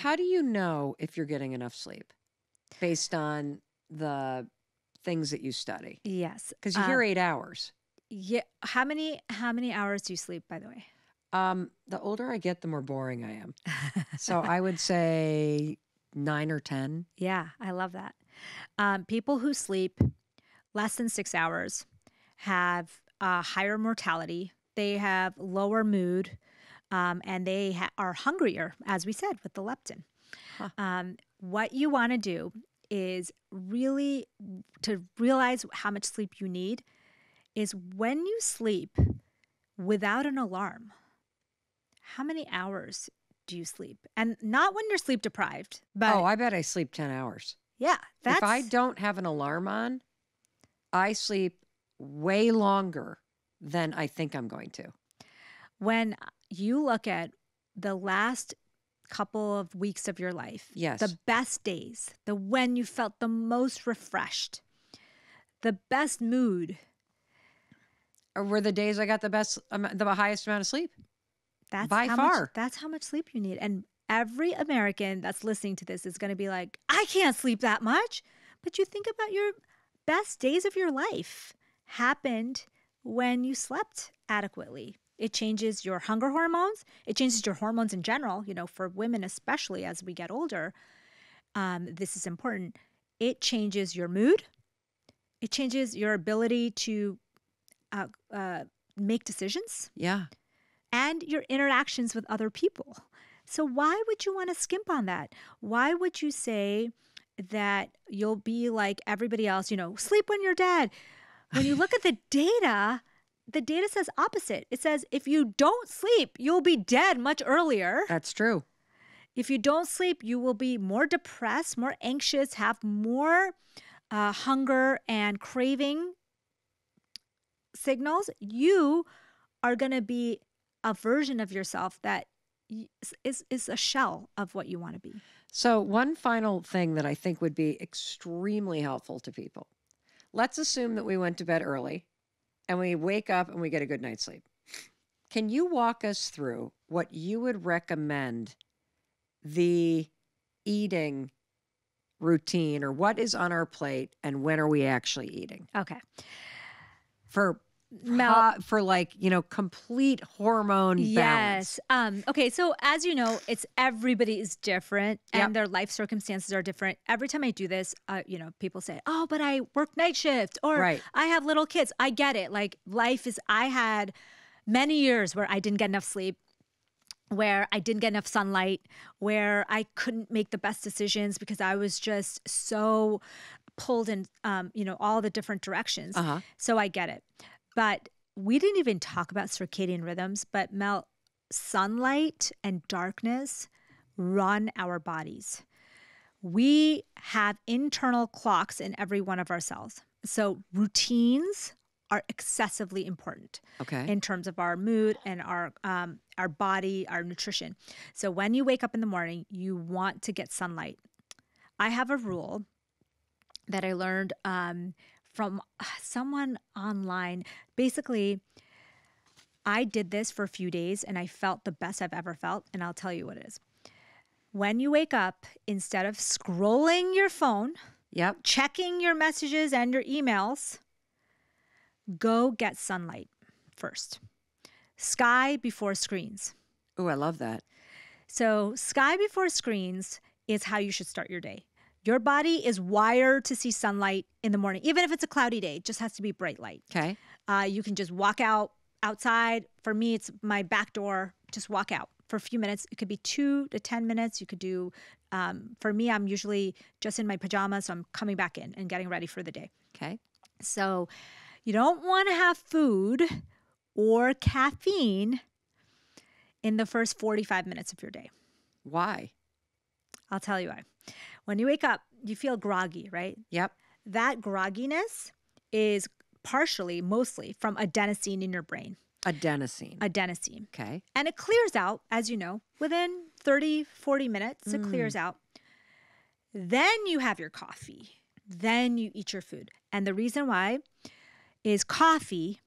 how do you know if you're getting enough sleep based on the things that you study? Yes. Because you hear 8 hours. Yeah. How many hours do you sleep, by the way? The older I get, the more boring I am. So I would say 9 or 10. Yeah, I love that. People who sleep less than 6 hours have higher mortality. They have lower mood, and they are hungrier, as we said, with the leptin. Huh. What you want to do is really to realize how much sleep you need is when you sleep without an alarm. How many hours do you sleep? And not when you're sleep deprived, but Oh, I bet I sleep 10 hours. yeah, If I don't have an alarm on, I sleep way longer than I think I'm going to. when you look at the last couple of weeks of your life, Yes. the best days, the when you felt the most refreshed, the best mood, Or were the days I got the highest amount of sleep? that's By how far. much that's how much sleep you need. And every American that's listening to this is going to be like, I can't sleep that much. But you think about your best days of your life happened when you slept adequately. It changes your hunger hormones. It changes your hormones in general, for women, especially as we get older. This is important. It changes your mood. It changes your ability to make decisions. Yeah. And your interactions with other people. So why would you want to skimp on that? Why would you say that you'll be like everybody else, sleep when you're dead? When you look at the data says opposite. It says if you don't sleep, you'll be dead much earlier. That's true. If you don't sleep, you will be more depressed, more anxious, have more hunger and craving signals. You are going to be a version of yourself that is a shell of what you want to be. So one final thing that I think would be extremely helpful to people. Let's assume that we went to bed early and we wake up and we get a good night's sleep. Can you walk us through what you would recommend the eating routine, or what is on our plate and when are we actually eating? Okay. For complete hormone balance. Yes. Okay. So as you know, everybody is different and Yep. their life circumstances are different. Every time I do this, people say, oh, but I work night shift or Right. I have little kids. I get it. Like I had many years where I didn't get enough sleep, where I didn't get enough sunlight, where I couldn't make the best decisions because I was just so pulled in, all the different directions. Uh-huh. So I get it. But we didn't even talk about circadian rhythms, but Mel, sunlight and darkness run our bodies. We have internal clocks in every one of our cells. So routines are excessively important in terms of our mood and our body, our nutrition. So when you wake up in the morning, you want to get sunlight. I have a rule that I learned from someone online. Basically, I did this for a few days and I felt the best I've ever felt. And I'll tell you what it is. When you wake up, instead of scrolling your phone, Yep. checking your messages and your emails, go get sunlight first. Sky before screens. Oh, I love that. So sky before screens is how you should start your day. Your body is wired to see sunlight in the morning. Even if it's a cloudy day, it just has to be bright light. Okay. You can just walk outside. For me, it's my back door. Just walk out for a few minutes. It could be 2 to 10 minutes. You could do, for me, I'm usually just in my pajamas. So I'm coming back in and getting ready for the day. Okay. So you don't want to have food or caffeine in the first 45 minutes of your day. Why? I'll tell you why. When you wake up, you feel groggy, right? Yep. That grogginess is mostly from adenosine in your brain. Adenosine. Okay. And it clears out, as you know, within 30, 40 minutes, it clears out. Then you have your coffee. Then you eat your food. And the reason why is coffee,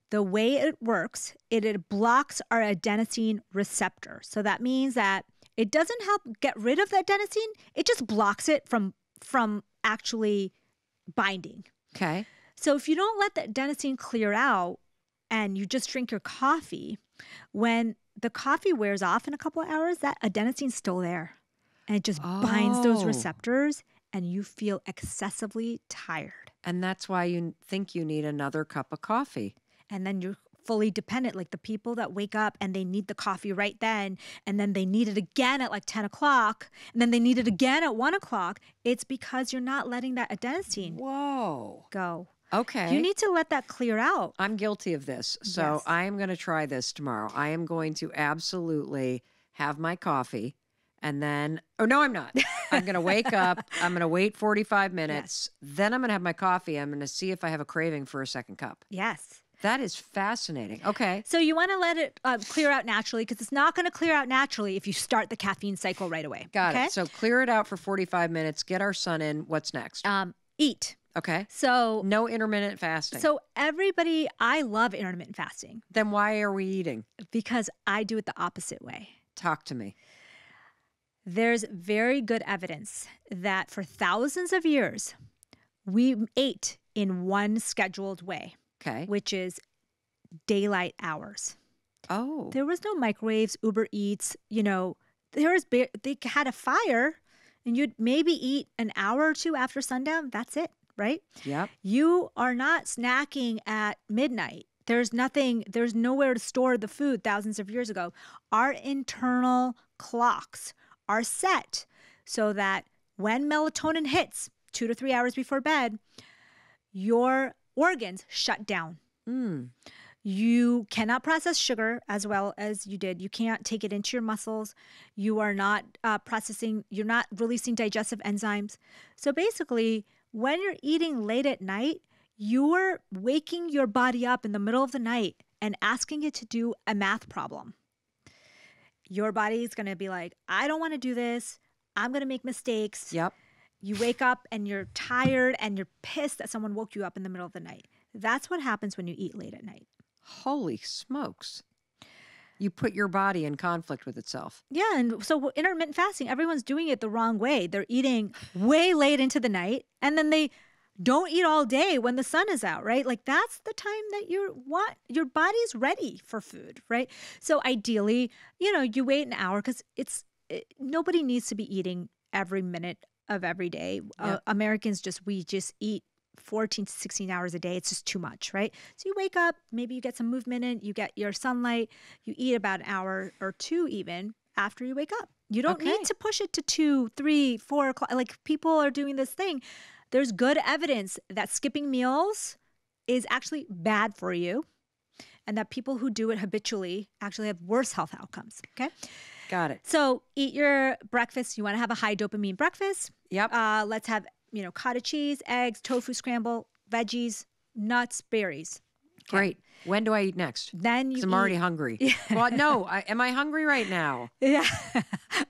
the way it works, it blocks our adenosine receptor. So that means that It doesn't help get rid of that adenosine. It just blocks it from actually binding. Okay. So if you don't let the adenosine clear out and you just drink your coffee, when the coffee wears off in a couple of hours, that adenosine's still there. And it just binds those Oh. receptors and you feel excessively tired. And that's why you think you need another cup of coffee. And then you're fully dependent. Like the people that wake up and they need the coffee right then, and then they need it again at like 10 o'clock, and then they need it again at 1 o'clock. It's because you're not letting that adenosine Whoa. go. Okay. You need to let that clear out. I'm guilty of this. So Yes. I am going to try this tomorrow. I am going to absolutely have my coffee and then, oh, no, I'm not. I'm going to wake up. I'm going to wait 45 minutes. Then I'm going to have my coffee. I'm going to see if I have a craving for a second cup. Yes. That is fascinating. Okay. So you want to let it clear out naturally because it's not going to clear out naturally if you start the caffeine cycle right away. Got okay? it. So clear it out for 45 minutes. Get our son in. What's next? Eat. Okay. So No intermittent fasting. I love intermittent fasting Then why are we eating? because I do it the opposite way. Talk to me. There's very good evidence that for thousands of years, we ate in one scheduled way, Okay. which is daylight hours. Oh. There was no microwaves, Uber Eats, they had a fire and you'd maybe eat an hour or two after sundown. That's it, right? Yep. You are not snacking at midnight. There's nowhere to store the food thousands of years ago. Our internal clocks are set so that when melatonin hits 2 to 3 hours before bed, your organs shut down. You cannot process sugar as well as you did. You can't take it into your muscles. You are not you're not releasing digestive enzymes. So basically, when you're eating late at night, you're waking your body up in the middle of the night and asking it to do a math problem. Your body is going to be like, I don't want to do this. I'm going to make mistakes. Yep. You wake up and you're tired and you're pissed that someone woke you up in the middle of the night. That's what happens when you eat late at night. Holy smokes. You put your body in conflict with itself. Yeah, and so intermittent fasting, everyone's doing it the wrong way. They're eating way late into the night, and then they don't eat all day when the sun is out, right? Like that's the time that your body's ready for food, right? So ideally, you wait an hour because nobody needs to be eating every minute of every day. Yep. Americans we just eat 14 to 16 hours a day. It's just too much, right? So you wake up, maybe you get some movement in, you get your sunlight, you eat about an hour or two even after you wake up. You don't Okay. need to push it to 2, 3, 4 o'clock. Like people are doing this thing. There's good evidence that skipping meals is actually bad for you and that people who do it habitually actually have worse health outcomes, okay? Got it. So eat your breakfast. You want to have a high dopamine breakfast. Yep. Let's have, cottage cheese, eggs, tofu scramble, veggies, nuts, berries. Okay. Great. When do I eat next? Then you Because I'm already hungry. Well, no. Am I hungry right now? Yeah.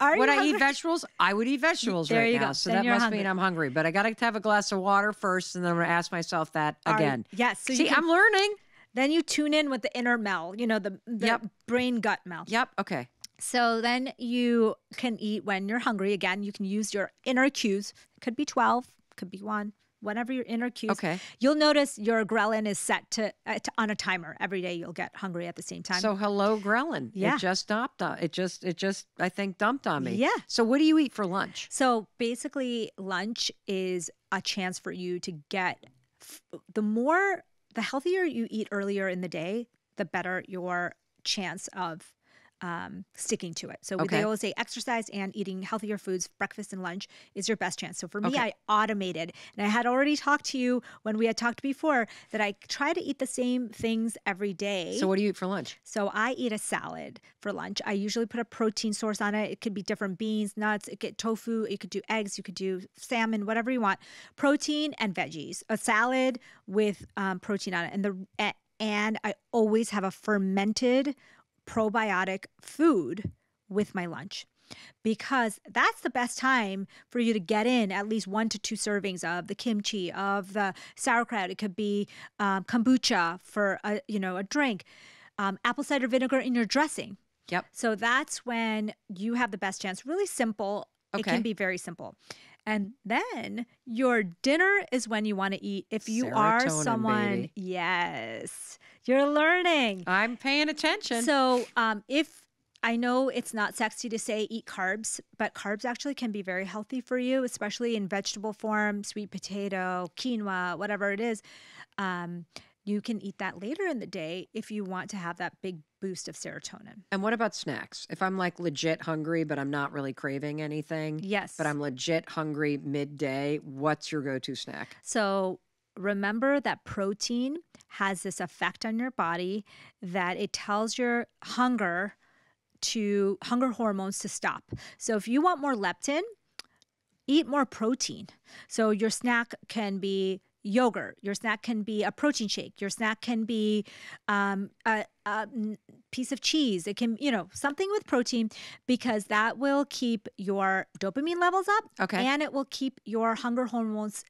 Would I eat vegetables? I would eat vegetables There right you now. go. So Then that you're must hungry. mean I'm hungry. But I got to have a glass of water first, and then I'm going to ask myself that again. Yes. So See, I'm learning. Then you tune in with the inner Mel, the Yep. brain gut Mel. Yep. Okay. So then you can eat when you're hungry. Again, you can use your inner cues. It could be 12, could be 1, whatever your inner cues. Okay. You'll notice your ghrelin is set to on a timer. Every day you'll get hungry at the same time. So hello, ghrelin. Yeah. It just dumped on. It just I think dumped on me. Yeah. So what do you eat for lunch? So basically, lunch is a chance for you to get the healthier you eat earlier in the day, the better your chance of sticking to it. So Okay. they always say exercise and eating healthier foods, breakfast and lunch is your best chance. So for me, Okay. I automated, and I had already talked to you when we had talked before that I try to eat the same things every day. So what do you eat for lunch? So I eat a salad for lunch. I usually put a protein source on it. It could be different beans, nuts, it could tofu, you could do eggs, you could do salmon, whatever you want. Protein and veggies. A salad with protein on it. And I always have a fermented probiotic food with my lunch because that's the best time for you to get in at least 1 to 2 servings of the kimchi, of the sauerkraut. It could be kombucha for a drink, apple cider vinegar in your dressing. Yep. So that's when you have the best chance. Really simple. It Okay. can be very simple. And then your dinner is when you want to eat. If you are Serotonin, someone, baby. yes, you're learning. I'm paying attention. So if I know it's not sexy to say eat carbs, but carbs actually can be very healthy for you, especially in vegetable form, sweet potato, quinoa, whatever it is. You can eat that later in the day if you want to have that big boost of serotonin. And what about snacks? If I'm like legit hungry, but I'm not really craving anything, Yes. but I'm legit hungry midday, what's your go-to snack? So remember that protein has this effect on your body that it tells your hunger hormones to stop. So if you want more leptin, eat more protein. So your snack can be yogurt. Your snack can be a protein shake. Your snack can be a piece of cheese. It can, something with protein, because that will keep your dopamine levels up. Okay. And it will keep your hunger hormones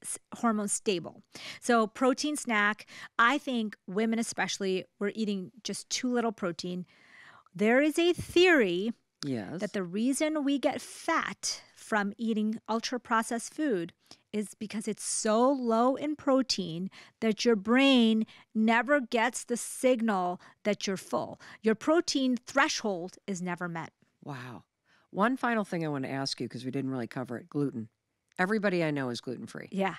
stable. So protein snack, I think women especially, we're eating just too little protein. There is a theory that the reason we get fat from eating ultra-processed food is because it's so low in protein that your brain never gets the signal that you're full. Your protein threshold is never met. Wow. One final thing I want to ask you, because we didn't really cover it, gluten. Everybody I know is gluten-free. Yeah.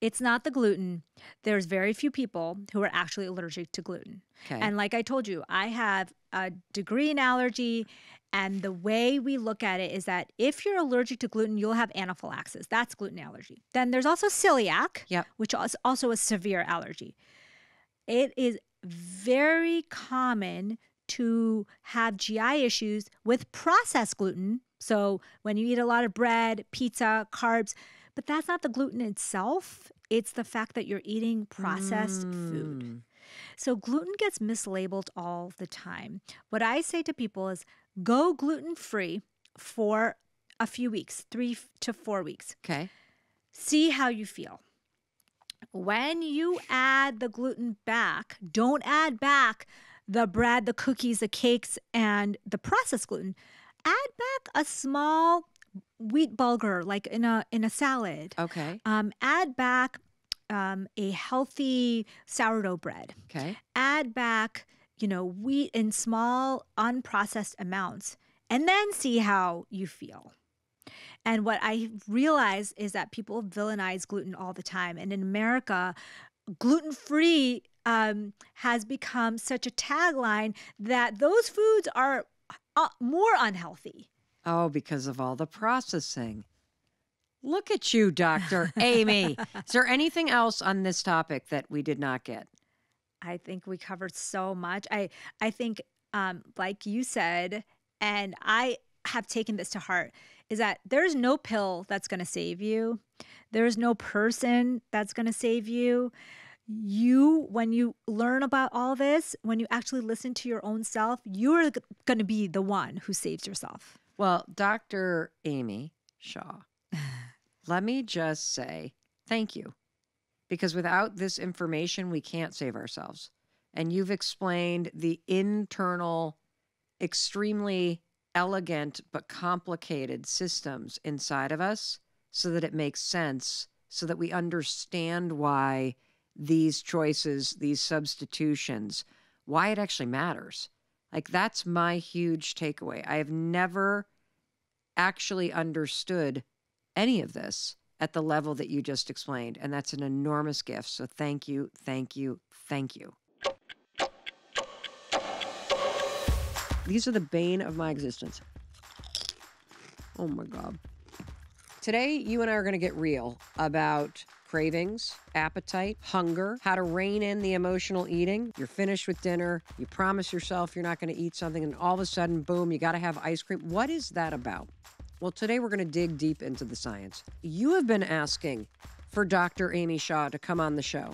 It's not the gluten. There's very few people who are actually allergic to gluten. Okay. And like I told you, I have a degree in allergy. And the way we look at it is that if you're allergic to gluten, you'll have anaphylaxis. That's gluten allergy. Then there's also celiac, which is also a severe allergy. It is very common to have GI issues with processed gluten. So when you eat a lot of bread, pizza, carbs, but that's not the gluten itself. It's the fact that you're eating processed food. So gluten gets mislabeled all the time. What I say to people is go gluten-free for a few weeks, 3 to 4 weeks. Okay. See how you feel. When you add the gluten back, don't add back the bread, the cookies, the cakes, and the processed gluten. Add back a small wheat bulgur, like in a salad. Okay. Add back a healthy sourdough bread. Okay. Add back, wheat in small, unprocessed amounts, and then see how you feel. And what I realize is that people villainize gluten all the time. And in America, gluten-free has become such a tagline that those foods are more unhealthy. Oh, because of all the processing. Look at you, Dr. Amy. Is there anything else on this topic that we did not get? I think we covered so much. I think, like you said, and I have taken this to heart, is that there's no pill that's going to save you. There's no person that's going to save you. When you learn about all this, when you actually listen to your own self, you're going to be the one who saves yourself. Well, Dr. Amy Shaw, let me just say thank you. Because without this information, we can't save ourselves. And you've explained the internal, extremely elegant but complicated systems inside of us so that it makes sense, so that we understand why these choices, these substitutions, why it actually matters. Like, that's my huge takeaway. I have never actually understood any of this at the level that you just explained. And that's an enormous gift. So thank you, thank you, thank you. These are the bane of my existence. Oh my God. Today, you and I are going to get real about cravings, appetite, hunger, how to rein in the emotional eating. You're finished with dinner. You promise yourself you're not going to eat something, and all of a sudden, boom, you got to have ice cream. What is that about? Well, today we're going to dig deep into the science. You have been asking for Dr. Amy Shaw to come on the show.